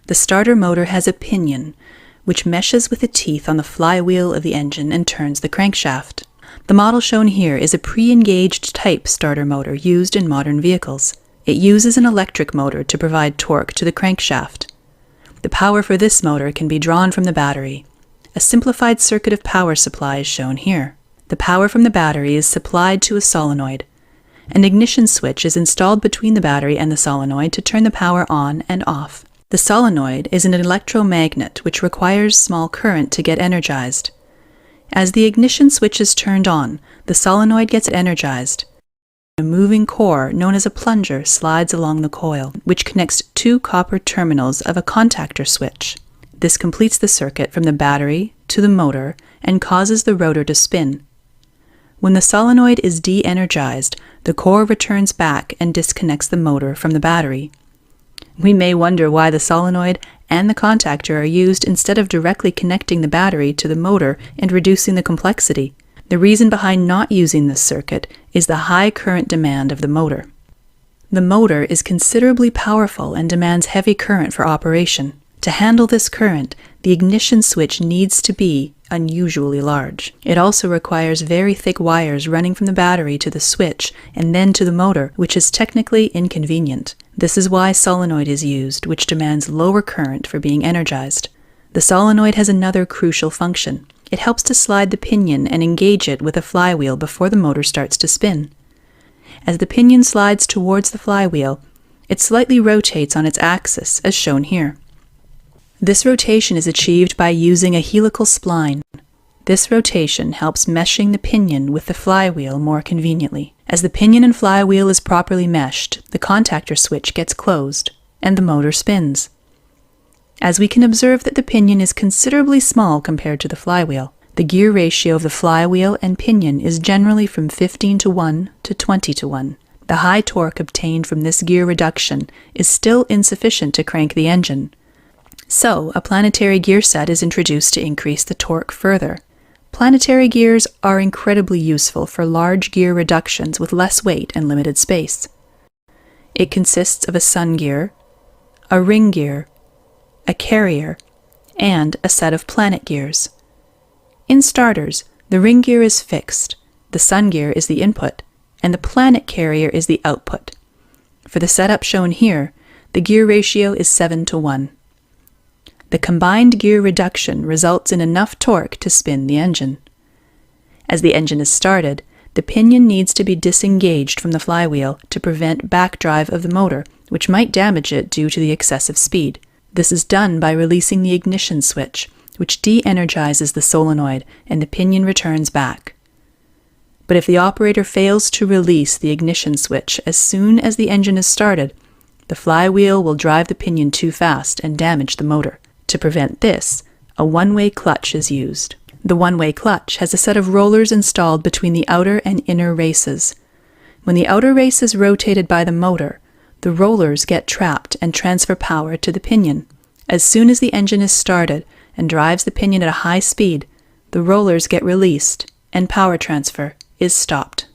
The starter motor has a pinion, which meshes with the teeth on the flywheel of the engine and turns the crankshaft. The model shown here is a pre-engaged type starter motor used in modern vehicles. It uses an electric motor to provide torque to the crankshaft. The power for this motor can be drawn from the battery. A simplified circuit of power supply is shown here. The power from the battery is supplied to a solenoid. An ignition switch is installed between the battery and the solenoid to turn the power on and off. The solenoid is an electromagnet which requires small current to get energized. As the ignition switch is turned on, the solenoid gets energized. A moving core known as a plunger slides along the coil, which connects two copper terminals of a contactor switch. This completes the circuit from the battery to the motor and causes the rotor to spin. When the solenoid is de-energized, the core returns back and disconnects the motor from the battery. We may wonder why the solenoid and the contactor are used instead of directly connecting the battery to the motor and reducing the complexity. The reason behind not using this circuit is the high current demand of the motor. The motor is considerably powerful and demands heavy current for operation. To handle this current, the ignition switch needs to be unusually large. It also requires very thick wires running from the battery to the switch and then to the motor, which is technically inconvenient. This is why solenoid is used, which demands lower current for being energized. The solenoid has another crucial function. It helps to slide the pinion and engage it with a flywheel before the motor starts to spin. As the pinion slides towards the flywheel, it slightly rotates on its axis, as shown here. This rotation is achieved by using a helical spline. This rotation helps meshing the pinion with the flywheel more conveniently. As the pinion and flywheel is properly meshed, the contactor switch gets closed, and the motor spins. As we can observe that the pinion is considerably small compared to the flywheel, the gear ratio of the flywheel and pinion is generally from 15:1 to 20:1. The high torque obtained from this gear reduction is still insufficient to crank the engine. So, a planetary gear set is introduced to increase the torque further. Planetary gears are incredibly useful for large gear reductions with less weight and limited space. It consists of a sun gear, a ring gear, a carrier, and a set of planet gears. In starters, the ring gear is fixed, the sun gear is the input, and the planet carrier is the output. For the setup shown here, the gear ratio is 7:1. The combined gear reduction results in enough torque to spin the engine. As the engine is started, the pinion needs to be disengaged from the flywheel to prevent backdrive of the motor, which might damage it due to the excessive speed. This is done by releasing the ignition switch, which de-energizes the solenoid and the pinion returns back. But if the operator fails to release the ignition switch as soon as the engine is started, the flywheel will drive the pinion too fast and damage the motor. To prevent this, a one-way clutch is used. The one-way clutch has a set of rollers installed between the outer and inner races. When the outer race is rotated by the motor, the rollers get trapped and transfer power to the pinion. As soon as the engine is started and drives the pinion at a high speed, the rollers get released and power transfer is stopped.